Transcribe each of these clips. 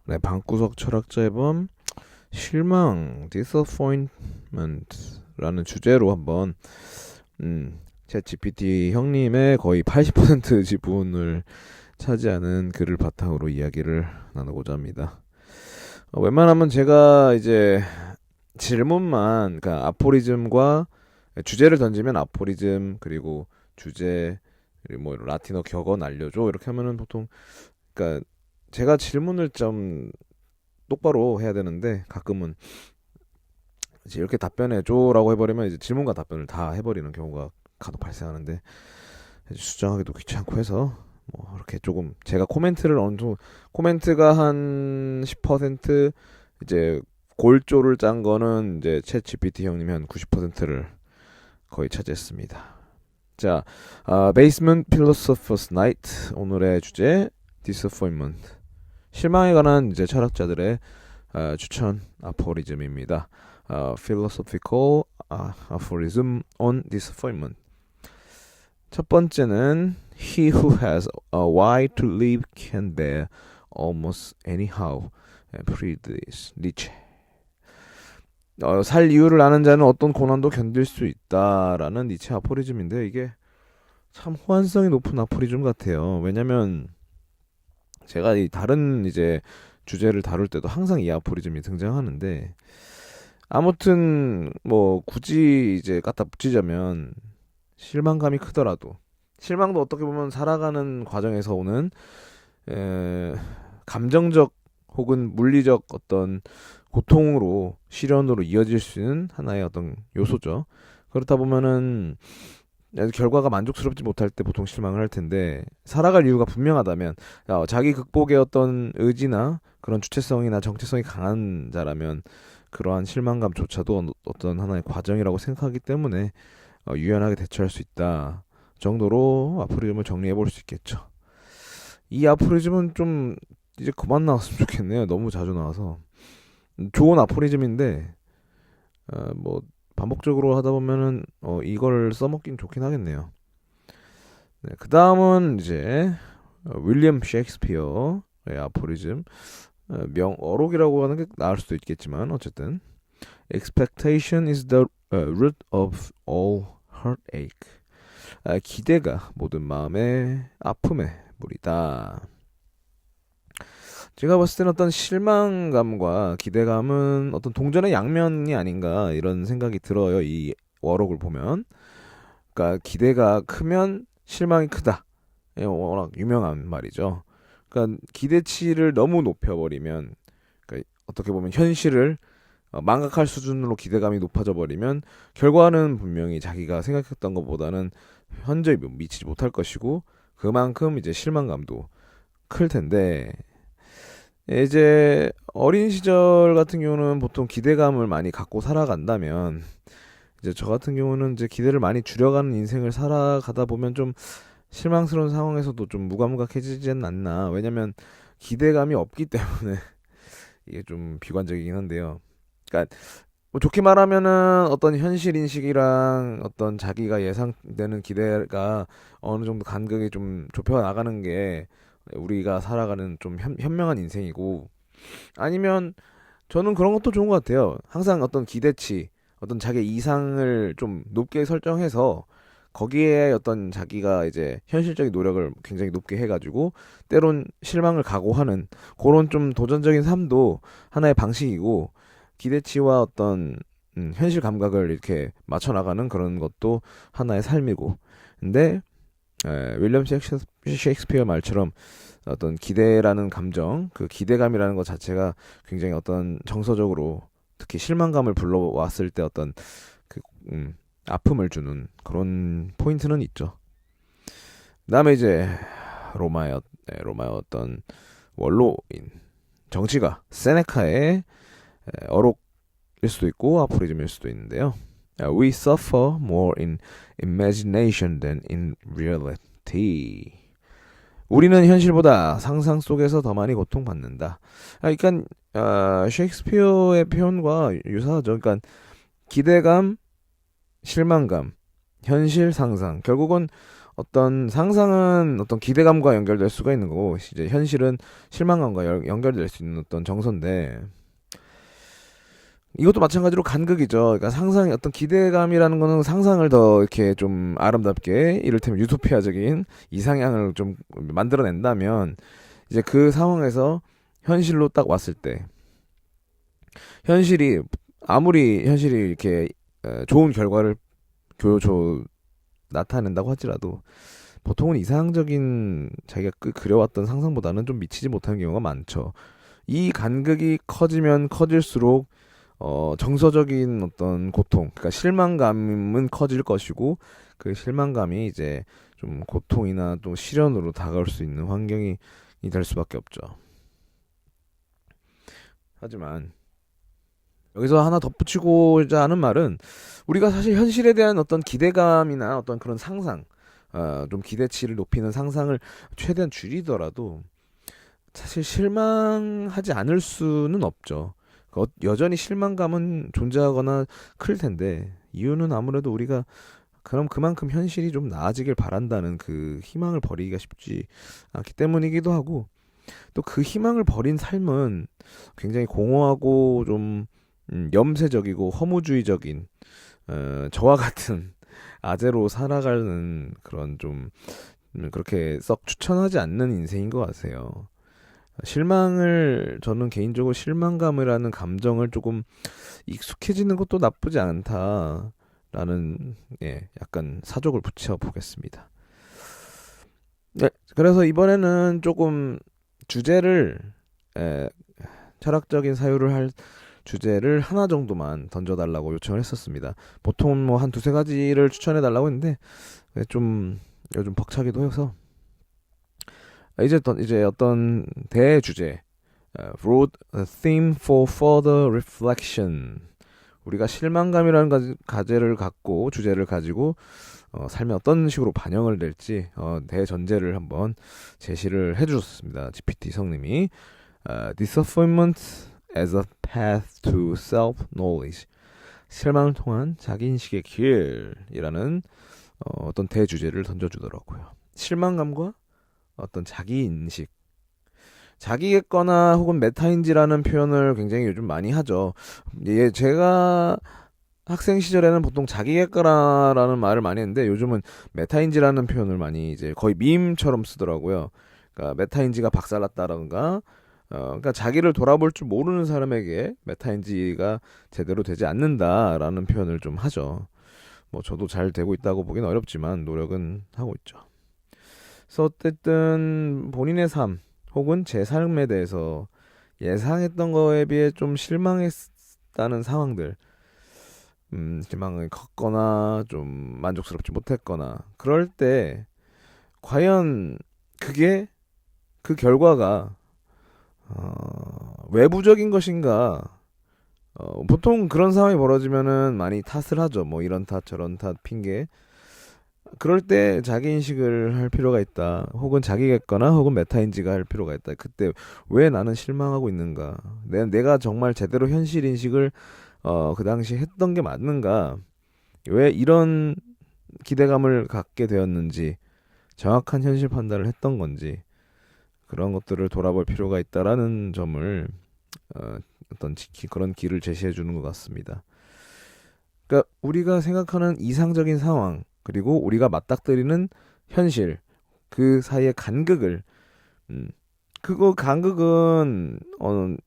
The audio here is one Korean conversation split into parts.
네, 방구석 철학자의 범 실망 disappointment라는 주제로 한번 챗 GPT 형님의 거의 80% 지분을 차지하는 글을 바탕으로 이야기를 나누고자 합니다. 웬만하면 제가 이제 질문만, 그러니까 아포리즘과 주제를 던지면 아포리즘, 그리고 주제, 그리고 뭐 라틴어 격언 알려줘 이렇게 하면은 보통, 그러니까 제가 질문을 좀 똑바로 해야 되는데 가끔은 이제 이렇게 답변해줘라고 해버리면 이제 질문과 답변을 다 해버리는 경우가 간혹 발생하는데, 수정하기도 귀찮고 해서 뭐 이렇게 조금 제가 코멘트를 어느 정도, 코멘트가 한 10% 이제 골조를 짠 거는 이제 챗 GPT 형님이 한 90%를 거의 차지했습니다. 자, 베이스먼트 필로소퍼스 나이트 오늘의 주제 디스포인먼트, 실망에 관한 이제 철학자들의 추천 아포리즘입니다. Philosophical aphorism on disappointment. 첫 번째는 He who has a why to live can bear almost anyhow. 프리드리히 니체. 살 이유를 아는 자는 어떤 고난도 견딜 수 있다라는 니체 아포리즘인데, 이게 참 호환성이 높은 아포리즘 같아요. 왜냐면 제가 이 다른 이제 주제를 다룰 때도 항상 이 아포리즘이 등장하는데, 아무튼 뭐 굳이 이제 갖다 붙이자면 실망감이 크더라도, 실망도 어떻게 보면 살아가는 과정에서 오는 에, 감정적 혹은 물리적 어떤 고통으로, 시련으로 이어질 수 있는 하나의 어떤 요소죠. 그렇다 보면은 결과가 만족스럽지 못할 때 보통 실망을 할 텐데, 살아갈 이유가 분명하다면, 자기 극복의 어떤 의지나 그런 주체성이나 정체성이 강한 자라면 그러한 실망감조차도 어떤 하나의 과정이라고 생각하기 때문에 유연하게 대처할 수 있다 정도로 아포리즘을 정리해 볼 수 있겠죠. 이 아포리즘은 좀 이제 그만 나왔으면 좋겠네요. 너무 자주 나와서. 좋은 아포리즘인데 뭐 반복적으로 하다 보면은 이걸 써먹긴 좋긴 하겠네요. 네, 그 다음은 이제 윌리엄 셰익스피어의 아포리즘, 명어록이라고 하는 게 나을 수도 있겠지만 어쨌든 Expectation is the root of all heartache. 기대가 모든 마음의 아픔의 물이다. 제가 봤을 때는 어떤 실망감과 기대감은 어떤 동전의 양면이 아닌가 이런 생각이 들어요. 이 워록을 보면. 그러니까 기대가 크면 실망이 크다. 워낙 유명한 말이죠. 그러니까 기대치를 너무 높여버리면, 그러니까 어떻게 보면 현실을 망각할 수준으로 기대감이 높아져 버리면 결과는 분명히 자기가 생각했던 것보다는 현저히 미치지 못할 것이고, 그만큼 이제 실망감도 클 텐데, 이제 어린 시절 같은 경우는 보통 기대감을 많이 갖고 살아간다면, 이제 저 같은 경우는 이제 기대를 많이 줄여가는 인생을 살아가다 보면 좀 실망스러운 상황에서도 좀 무감각해지진 않나. 왜냐면 기대감이 없기 때문에 이게 좀 비관적이긴 한데요. 그러니까 뭐 좋게 말하면은 어떤 현실 인식이랑 어떤 자기가 예상되는 기대가 어느 정도 간극이 좀 좁혀 나가는 게 우리가 살아가는 좀 현명한 인생이고, 아니면 저는 그런 것도 좋은 것 같아요. 항상 어떤 기대치, 어떤 자기 이상을 좀 높게 설정해서 거기에 어떤 자기가 이제 현실적인 노력을 굉장히 높게 해가지고 때론 실망을 각오하는 그런 좀 도전적인 삶도 하나의 방식이고, 기대치와 어떤 현실 감각을 이렇게 맞춰 나가는 그런 것도 하나의 삶이고. 근데 윌리엄 셰익스피어 말처럼 어떤 기대라는 감정, 그 기대감이라는 것 자체가 굉장히 어떤 정서적으로, 특히 실망감을 불러왔을 때 어떤 그 아픔을 주는 그런 포인트는 있죠. 그다음에 이제 로마의 어떤 원로인 정치가 세네카의 어록일 수도 있고 아포리즘일 수도 있는데요. We suffer more in imagination than in reality. 우리는 현실보다 상상 속에서 더 많이 고통받는다. 그러니까 셰익스피어의 표현과 유사하죠. 그러니까 기대감, 실망감, 현실, 상상. 결국은 어떤 상상은 어떤 기대감과 연결될 수가 있는 거고 이제 현실은 실망감과 연결될 수 있는 어떤 정서인데 이것도 마찬가지로 간극이죠. 그러니까 상상의 어떤 기대감이라는 거는 상상을 더 이렇게 좀 아름답게 이를테면 유토피아적인 이상향을 좀 만들어낸다면 이제 그 상황에서 현실로 딱 왔을 때 현실이 아무리 현실이 이렇게 좋은 결과를 나타낸다고 하더라도 보통은 이상적인 자기가 그려왔던 상상보다는 좀 미치지 못하는 경우가 많죠. 이 간극이 커지면 커질수록 정서적인 어떤 고통, 그러니까 실망감은 커질 것이고 그 실망감이 이제 좀 고통이나 또 시련으로 다가올 수 있는 환경이 될 수밖에 없죠. 하지만 여기서 하나 덧붙이고자 하는 말은 우리가 사실 현실에 대한 어떤 기대감이나 어떤 그런 상상, 좀 기대치를 높이는 상상을 최대한 줄이더라도 사실 실망하지 않을 수는 없죠. 여전히 실망감은 존재하거나 클 텐데 이유는 아무래도 우리가 그럼 그만큼 현실이 좀 나아지길 바란다는 그 희망을 버리기가 쉽지 않기 때문이기도 하고 또 그 희망을 버린 삶은 굉장히 공허하고 좀 염세적이고 허무주의적인 저와 같은 아재로 살아가는 그런 좀 그렇게 썩 추천하지 않는 인생인 것 같아요. 저는 개인적으로 실망감이라는 감정을 조금 익숙해지는 것도 나쁘지 않다라는, 예, 약간 사족을 붙여 보겠습니다. 네, 그래서 이번에는 조금 주제를, 에, 철학적인 사유를 할 주제를 하나 정도만 던져달라고 요청을 했었습니다. 보통 뭐 한 두세 가지를 추천해달라고 했는데, 좀 요즘 벅차기도 해서, 이제 어떤 대주제, broad theme for further reflection. 우리가 실망감이라는 가제를 갖고 주제를 가지고 삶에 어떤 식으로 반영을 될지 대전제를 한번 제시를 해주셨습니다. GPT 성님이 disappointment as a path to self-knowledge. 실망을 통한 자기인식의 길이라는 어떤 대주제를 던져주더라고요. 실망감과 어떤 자기인식, 자기겠거나 혹은 메타인지라는 표현을 굉장히 요즘 많이 하죠. 예, 제가 학생 시절에는 보통 자기객과라는 말을 많이 했는데 요즘은 메타인지라는 표현을 많이 이제 거의 밈처럼 쓰더라고요. 그러니까 메타인지가 박살났다던가, 그러니까 자기를 돌아볼 줄 모르는 사람에게 메타인지가 제대로 되지 않는다라는 표현을 좀 하죠. 뭐 저도 잘 되고 있다고 보기는 어렵지만 노력은 하고 있죠. 그래서 어쨌든 본인의 삶 혹은 제 삶에 대해서 예상했던 거에 비해 좀 실망했다는 상황들, 실망이 컸거나 좀 만족스럽지 못했거나 그럴 때 과연 그게 그 결과가 외부적인 것인가? 보통 그런 상황이 벌어지면은 많이 탓을 하죠. 뭐 이런 탓 저런 탓 핑계. 그럴 때 자기 인식을 할 필요가 있다. 혹은 자기겠거나 혹은 메타인지가 할 필요가 있다. 그때 왜 나는 실망하고 있는가? 내가 정말 제대로 현실 인식을 그 당시 했던 게 맞는가? 왜 이런 기대감을 갖게 되었는지, 정확한 현실 판단을 했던 건지, 그런 것들을 돌아볼 필요가 있다라는 점을, 어떤 그런 길을 제시해 주는 것 같습니다. 그러니까 우리가 생각하는 이상적인 상황, 그리고 우리가 맞닥뜨리는 현실, 그 사이의 간극을, 음, 그거 간극은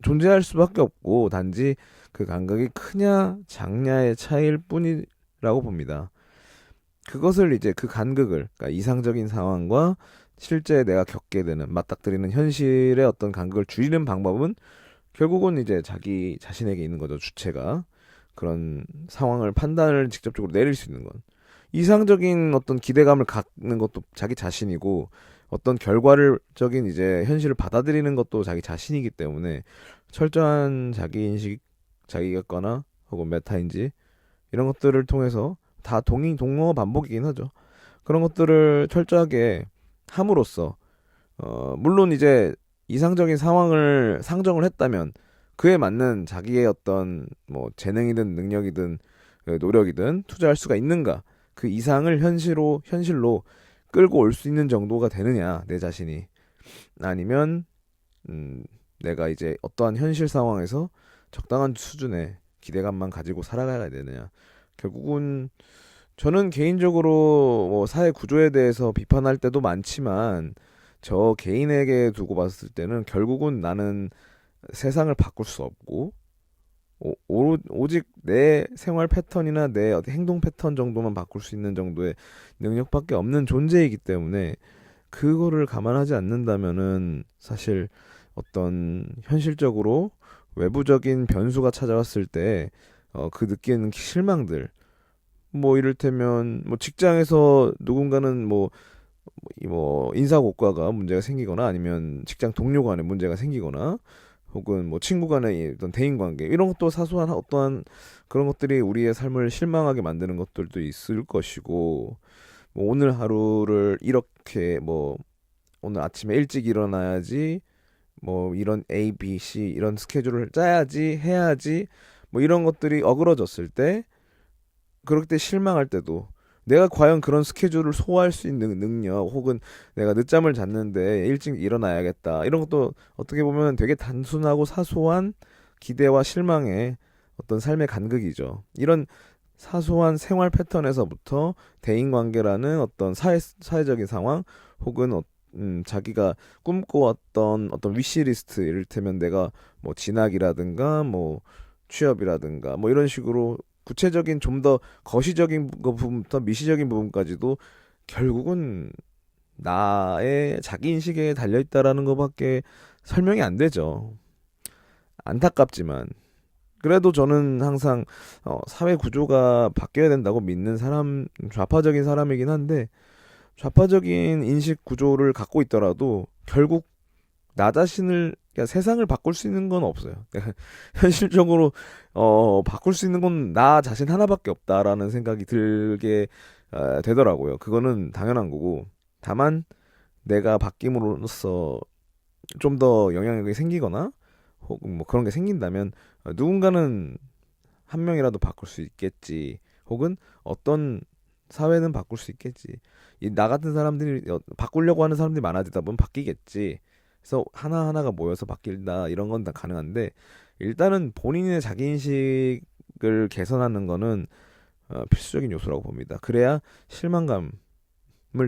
존재할 수밖에 없고 단지 그 간극이 크냐 작냐의 차이일 뿐이라고 봅니다. 그것을 이제 그 간극을, 그러니까 이상적인 상황과 실제 내가 겪게 되는 맞닥뜨리는 현실의 어떤 간극을 줄이는 방법은 결국은 이제 자기 자신에게 있는 거죠. 주체가 그런 상황을 판단을 직접적으로 내릴 수 있는 건 이상적인 어떤 기대감을 갖는 것도 자기 자신이고 어떤 결과적인 이제 현실을 받아들이는 것도 자기 자신이기 때문에 철저한 자기 인식, 자기겠거나 혹은 메타인지 이런 것들을 통해서 다 동어 반복이긴 하죠. 그런 것들을 철저하게 함으로써 물론 이제 이상적인 상황을 상정을 했다면 그에 맞는 자기의 어떤 뭐 재능이든 능력이든 노력이든 투자할 수가 있는가? 그 이상을 현실로 끌고 올 수 있는 정도가 되느냐, 내 자신이. 아니면 음, 내가 이제 어떠한 현실 상황에서 적당한 수준의 기대감만 가지고 살아가야 되느냐. 결국은 저는 개인적으로 뭐 사회 구조에 대해서 비판할 때도 많지만 저 개인에게 두고 봤을 때는 결국은 나는 세상을 바꿀 수 없고 오직 내 생활 패턴이나 내 행동 패턴 정도만 바꿀 수 있는 정도의 능력밖에 없는 존재이기 때문에 그거를 감안하지 않는다면은 사실 어떤 현실적으로 외부적인 변수가 찾아왔을 때 그 느끼는 실망들, 뭐 이를테면 뭐 직장에서 누군가는 뭐 인사 고과가 문제가 생기거나 아니면 직장 동료 간에 문제가 생기거나 혹은 뭐 친구 간의 어떤 대인 관계 이런 것도 사소한 어떠한 그런 것들이 우리의 삶을 실망하게 만드는 것들도 있을 것이고 뭐 오늘 하루를 이렇게 뭐 오늘 아침에 일찍 일어나야지 뭐 이런 A, B, C 이런 스케줄을 짜야지 해야지 뭐 이런 것들이 어그러졌을 때 그럴 때 실망할 때도 내가 과연 그런 스케줄을 소화할 수 있는 능력 혹은 내가 늦잠을 잤는데 일찍 일어나야겠다 이런 것도 어떻게 보면 되게 단순하고 사소한 기대와 실망의 어떤 삶의 간극이죠. 이런 사소한 생활 패턴에서부터 대인관계라는 어떤 사회적인 상황 혹은 자기가 꿈꿔왔던 어떤 위시리스트 이를테면 내가 뭐 진학이라든가 뭐 취업이라든가 뭐 이런 식으로 구체적인 좀 더 거시적인 부분부터 미시적인 부분까지도 결국은 나의 자기 인식에 달려 있다라는 것밖에 설명이 안 되죠. 안타깝지만 그래도 저는 항상 사회 구조가 바뀌어야 된다고 믿는 사람 좌파적인 사람이긴 한데 좌파적인 인식 구조를 갖고 있더라도 결국 나 자신을 그러니까 세상을 바꿀 수 있는 건 없어요. 현실적으로 바꿀 수 있는 건 나 자신 하나밖에 없다라는 생각이 들게 되더라고요. 그거는 당연한 거고 다만 내가 바뀜으로써 좀 더 영향력이 생기거나 혹은 뭐 그런 게 생긴다면 누군가는 한 명이라도 바꿀 수 있겠지. 혹은 어떤 사회는 바꿀 수 있겠지. 이 나 같은 사람들이 바꾸려고 하는 사람들이 많아지다 보면 바뀌겠지. 그래서 하나하나가 모여서 바뀐다 이런 건 다 가능한데 일단은 본인의 자기 인식을 개선하는 거는 필수적인 요소라고 봅니다. 그래야 실망감을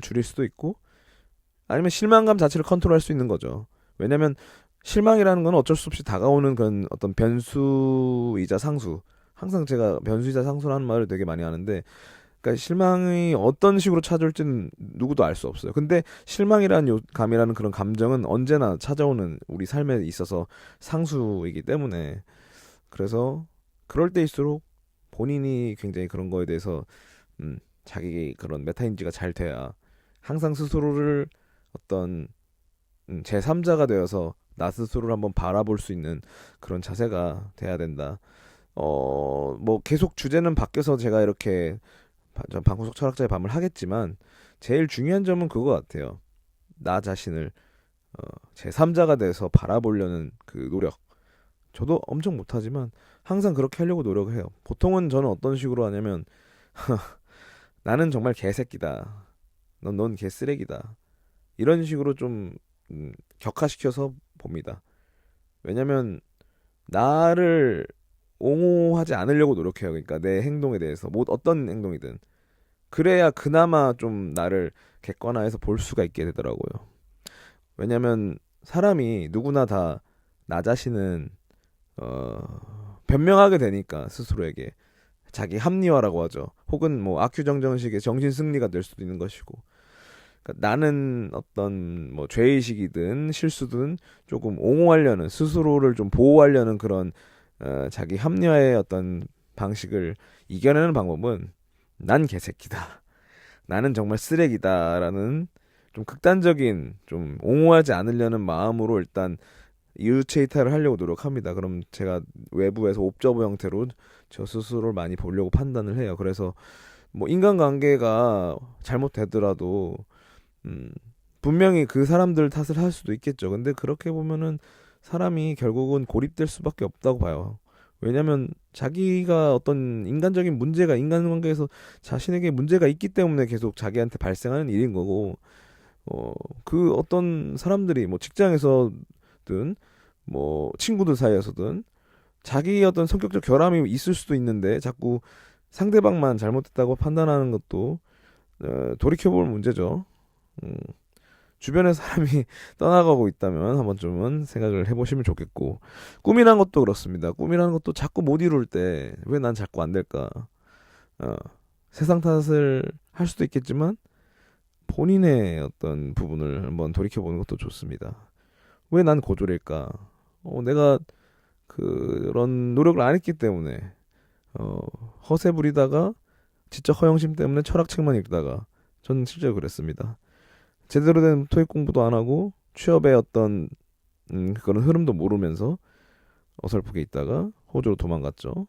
줄일 수도 있고 아니면 실망감 자체를 컨트롤할 수 있는 거죠. 왜냐면 실망이라는 건 어쩔 수 없이 다가오는 그런 어떤 변수이자 상수. 항상 제가 변수이자 상수라는 말을 되게 많이 하는데 그러니까 실망이 어떤 식으로 찾아올지는 누구도 알 수 없어요. 근데 실망이라는 감이라는 그런 감정은 언제나 찾아오는 우리 삶에 있어서 상수이기 때문에 그래서 그럴 때일수록 본인이 굉장히 그런 거에 대해서 자기 그런 메타인지가 잘 돼야 항상 스스로를 어떤 제3자가 되어서 나 스스로를 한번 바라볼 수 있는 그런 자세가 돼야 된다. 뭐 계속 주제는 바뀌어서 제가 이렇게 방구석 철학자의 밤을 하겠지만 제일 중요한 점은 그거 같아요. 나 자신을 제3자가 돼서 바라보려는 그 노력. 저도 엄청 못하지만 항상 그렇게 하려고 노력을 해요. 보통은 저는 어떤 식으로 하냐면 나는 정말 개새끼다. 넌 개쓰레기다. 이런 식으로 좀 격화시켜서 봅니다. 왜냐면 나를 옹호하지 않으려고 노력해요. 그러니까 내 행동에 대해서 뭐 어떤 행동이든 그래야 그나마 좀 나를 객관화해서 볼 수가 있게 되더라고요. 왜냐면 사람이 누구나 다 나 자신은 변명하게 되니까 스스로에게 자기 합리화라고 하죠. 혹은 뭐 아큐정정식의 정신 승리가 될 수도 있는 것이고. 그러니까 나는 어떤 뭐 죄의식이든 실수든 조금 옹호하려는 스스로를 좀 보호하려는 그런 자기 합리화의 어떤 방식을 이겨내는 방법은 난 개새끼다. 나는 정말 쓰레기다라는 좀 극단적인 좀 옹호하지 않으려는 마음으로 일단 유체 이탈을 하려고 노력합니다. 그럼 제가 외부에서 옵저버 형태로 저 스스로를 많이 보려고 판단을 해요. 그래서 뭐 인간관계가 잘못되더라도 분명히 그 사람들 탓을 할 수도 있겠죠. 근데 그렇게 보면은 사람이 결국은 고립될 수밖에 없다고 봐요. 왜냐면 자기가 어떤 인간적인 문제가 인간관계에서 자신에게 문제가 있기 때문에 계속 자기한테 발생하는 일인 거고 어, 그 어떤 사람들이 뭐 직장에서든 뭐 친구들 사이에서든 자기 어떤 성격적 결함이 있을 수도 있는데 자꾸 상대방만 잘못했다고 판단하는 것도 돌이켜볼 문제죠. 음, 주변에 사람이 떠나가고 있다면 한 번쯤은 생각을 해보시면 좋겠고 꿈이란 것도 그렇습니다. 꿈이라는 것도 자꾸 못 이룰 때 왜 난 자꾸 안 될까? 어, 세상 탓을 할 수도 있겠지만 본인의 어떤 부분을 한번 돌이켜보는 것도 좋습니다. 왜 난 고졸일까? 내가 그런 노력을 안 했기 때문에 어, 허세 부리다가 지적 허영심 때문에 철학책만 읽다가 저는 실제로 그랬습니다. 제대로 된 토익 공부도 안 하고 취업의 어떤 그런 흐름도 모르면서 어설프게 있다가 호주로 도망갔죠.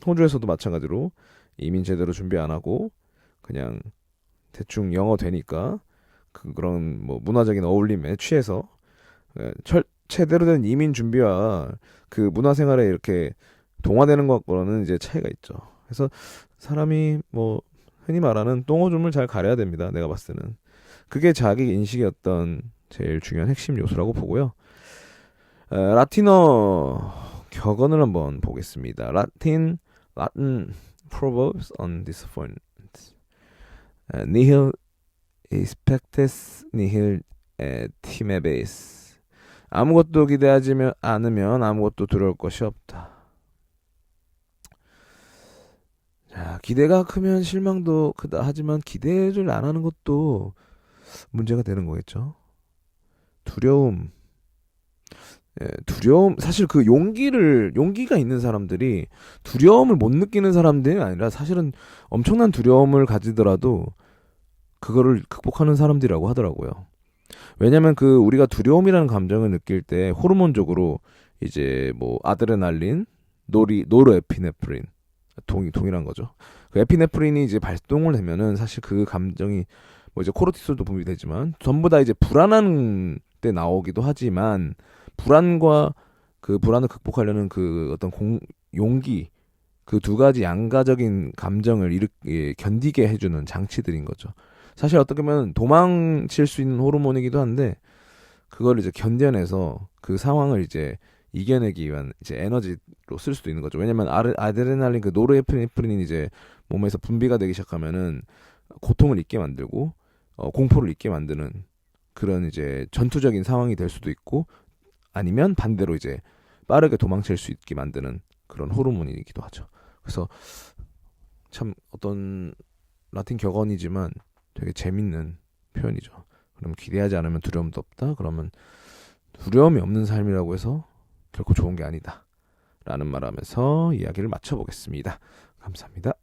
호주에서도 마찬가지로 이민 제대로 준비 안 하고 그냥 대충 영어 되니까 그런 뭐 문화적인 어울림에 취해서 제대로 된 이민 준비와 그 문화 생활에 이렇게 동화되는 것과는 이제 차이가 있죠. 그래서 사람이 뭐 흔히 말하는 똥오줌을 잘 가려야 됩니다. 내가 봤을 때는 그게 자기 인식의 어떤 제일 중요한 핵심 요소라고 보고요. 라틴어 격언을 한번 보겠습니다. Latin proverbs on disappointment. Nihil expectes nihil timebis. 아무것도 기대하지 않으면 아무것도 두려울 것이 없다. 자, 기대가 크면 실망도 크다. 하지만 기대를 안 하는 것도 문제가 되는 거겠죠. 두려움. 두려움. 사실 그 용기가 있는 사람들이 두려움을 못 느끼는 사람들이 아니라 사실은 엄청난 두려움을 가지더라도 그거를 극복하는 사람들이라고 하더라고요. 왜냐면 그 우리가 두려움이라는 감정을 느낄 때 호르몬적으로 이제 뭐 아드레날린, 노르에피네프린 동일한 거죠. 그 에피네프린이 이제 발동을 되면은 사실 그 감정이 뭐 이제 코르티솔도 분비되지만 전부 다 이제 불안한 때 나오기도 하지만 불안과 그 불안을 극복하려는 그 어떤 용기 그 두 가지 양가적인 감정을 견디게 해주는 장치들인 거죠. 사실 어떻게 보면 도망칠 수 있는 호르몬이기도 한데 그걸 이제 견뎌내서 그 상황을 이제 이겨내기 위한 이제 에너지로 쓸 수도 있는 거죠. 왜냐면 아드레날린 그 노르에피네프린이 이제 몸에서 분비가 되기 시작하면은 고통을 잊게 만들고 공포를 잊게 만드는 그런 이제 전투적인 상황이 될 수도 있고 아니면 반대로 이제 빠르게 도망칠 수 있게 만드는 그런 호르몬이기도 하죠. 그래서 참 어떤 라틴 격언이지만 되게 재밌는 표현이죠. 그럼 기대하지 않으면 두려움도 없다. 그러면 두려움이 없는 삶이라고 해서 결코 좋은 게 아니다. 라는 말하면서 이야기를 마쳐보겠습니다. 감사합니다.